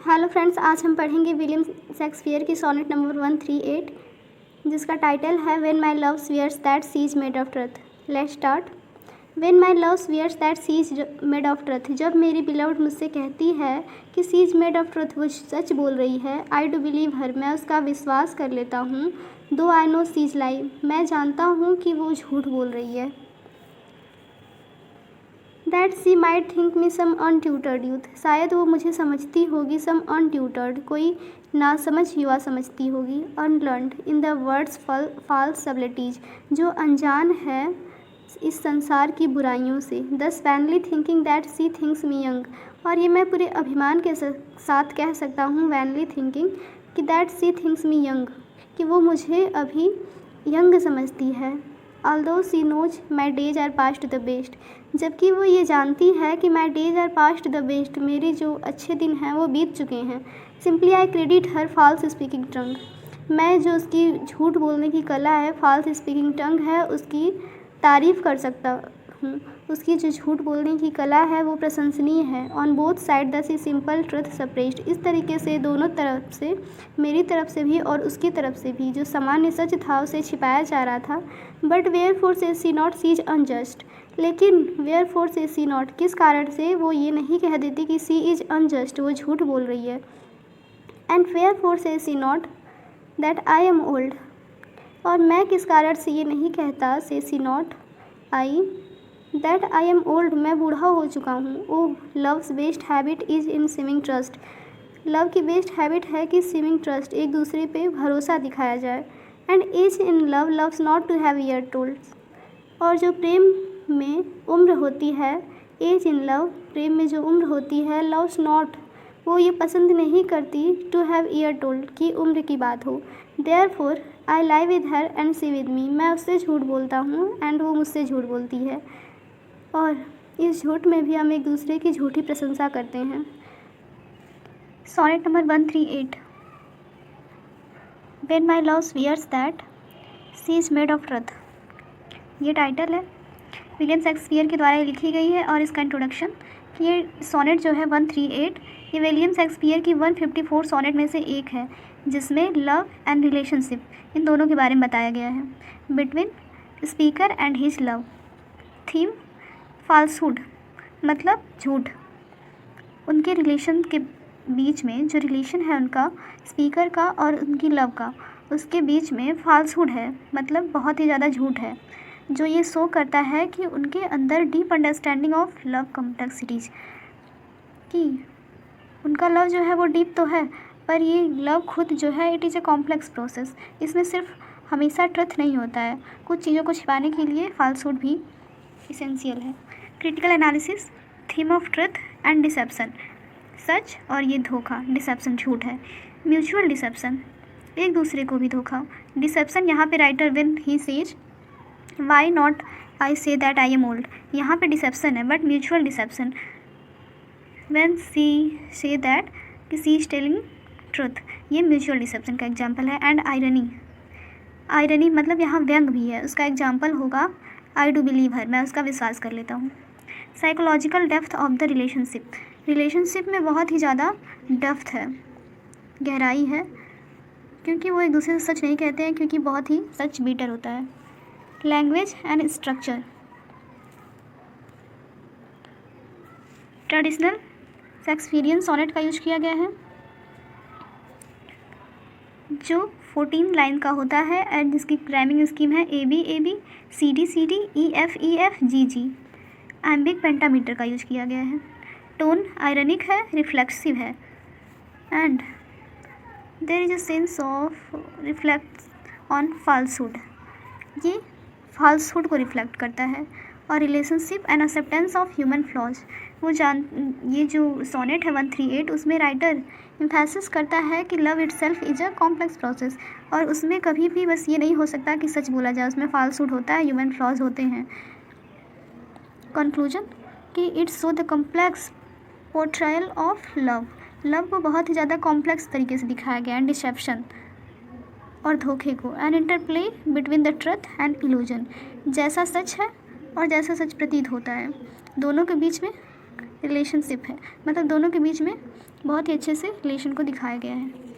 Hello friends, आज हम पढ़ेंगे विलियम शेक्सपियर की सोनेट नंबर 138 जिसका टाइटल है when my love swears that she is made of truth. Let's start. When my love swears that she is made of truth, जब मेरी beloved मुझसे कहती है कि she is made of truth, वो सच बोल रही है। आई डू बिलीव हर, मैं उसका विश्वास कर लेता हूँ। दो आई नो सी इज लाई, मैं जानता हूँ कि वो झूठ बोल रही है। That she might think me some untutored youth, शायद वो मुझे समझती होगी सम अनट्यूटर्ड, कोई ना समझ युवा समझती होगी। Unlearned in the world's false subtleties, जो अनजान है इस संसार की बुराइयों से। Thus vainly thinking that she thinks me young, और ये मैं पूरे अभिमान के साथ कह सकता हूँ वैनली थिंकिंग कि that she thinks me young, कि वो मुझे अभी यंग समझती है। Although she knows my days are past the best, जबकि वो ये जानती है कि my days are past the best, मेरे जो अच्छे दिन हैं वो बीत चुके हैं। Simply I credit her false speaking tongue, मैं जो उसकी झूठ बोलने की कला है, फॉल्स स्पीकिंग टंग है, उसकी तारीफ़ कर सकता हूँ। उसकी जो झूठ बोलने की कला है वो प्रशंसनीय है। On both side the sea simple truth suppressed, इस तरीके से दोनों तरफ से, मेरी तरफ से भी और उसकी तरफ से भी, जो सामान्य सच था उसे छिपाया जा रहा था। But where four say she not C is unjust, लेकिन where four say she not, किस कारण से वो ये नहीं कह देती कि सी इज अनजस्ट, वो झूठ बोल रही है। And wherefore say she not that I am old, और मैं किस कारण से ये नहीं कहता say she not I that I am old, मैं बूढ़ा हो चुका हूँ। Oh love's best habit is in seeming trust, love की बेस्ट हैबिट है कि सीमिंग ट्रस्ट, एक दूसरे पे भरोसा दिखाया जाए। And age in love loves not to have year told, और जो प्रेम में उम्र होती है, एज इन लव, प्रेम में जो उम्र होती है, लव्स नॉट, वो ये पसंद नहीं करती टू हैव ईयर टोल्ड, की उम्र की बात हो। Therefore I lie with her and she with me, मैं उससे झूठ बोलता हूँ एंड वो मुझसे झूठ बोलती है, और इस झूठ में भी हम एक दूसरे की झूठी प्रशंसा करते हैं। Sonnet number 138 when my love swears that she is made of truth, ये टाइटल है, विलियम शेक्सपियर के द्वारा लिखी गई है। और इसका इंट्रोडक्शन, ये सोनेट जो है 138, ये विलियम शेक्सपियर की 154 सोनेट में से एक है, जिसमें लव एंड रिलेशनशिप, इन दोनों के बारे में बताया गया है। Between speaker and his love, theme falsehood, मतलब झूठ। उनके रिलेशन के बीच में, जो रिलेशन है उनका स्पीकर का और उनकी लव का, उसके बीच में फॉल्सहुड है, मतलब बहुत ही ज़्यादा झूठ है, जो ये शो करता है कि उनके अंदर deep understanding of love complexities, कि उनका लव जो है वो डीप तो है, पर ये लव खुद जो है it is a complex process. इसमें सिर्फ हमेशा ट्रुथ नहीं होता है, कुछ चीज़ों को छिपाने के लिए फॉल्सहुड भी इसेंशियल है। Critical analysis, theme of truth and deception, सच और ये धोखा, डिसेप्शन झूठ है। म्यूचुअल डिसेप्शन, एक दूसरे को भी धोखा। डिसेप्शन यहाँ पे writer when he says why not I say that I am old, यहाँ पे डिसेप्शन है, but mutual deception when she say that कि सी इज टेलिंग ट्रुथ, ये म्यूचुअल डिसेप्शन का एग्जाम्पल है। एंड आयरनी, आयरनी मतलब यहाँ व्यंग भी है, उसका एग्जाम्पल होगा आई डू बिलीव हर, मैं उसका विश्वास कर लेता हूँ। Psychological depth of the relationship, relationship में बहुत ही ज़्यादा डेप्थ है, गहराई है, क्योंकि वो एक दूसरे से सच नहीं कहते हैं, क्योंकि बहुत ही सच बीटर होता है। Language and structure, traditional Shakespearean sonnet का यूज किया गया है, जो 14 लाइन का होता है एंड जिसकी राइमिंग स्कीम है A B C D E F G G. Iambic pentameter का यूज किया गया है। टोन आयरनिक है, रिफ्लेक्सिव है, and there is a sense of reflect on falsehood, ये फॉल्सहुड को रिफ्लेक्ट करता है। और relationship and acceptance of human flaws, ये जो सोनेट है 138, उसमें राइटर इम्फेसिस करता है कि love itself is a complex process, और उसमें कभी भी बस ये नहीं हो सकता कि सच बोला जाए, उसमें फॉल्सहुड होता है, ह्यूमन फ्लॉज होते हैं। कंक्लूजन कि it's so the complex portrayal of love, love को बहुत ही ज़्यादा कॉम्प्लेक्स तरीके से दिखाया गया है, डिसेप्शन और धोखे को। An interplay between the truth and illusion, जैसा सच है और जैसा सच प्रतीत होता है, दोनों के बीच में रिलेशनशिप है, मतलब दोनों के बीच में बहुत ही अच्छे से रिलेशन को दिखाया गया है।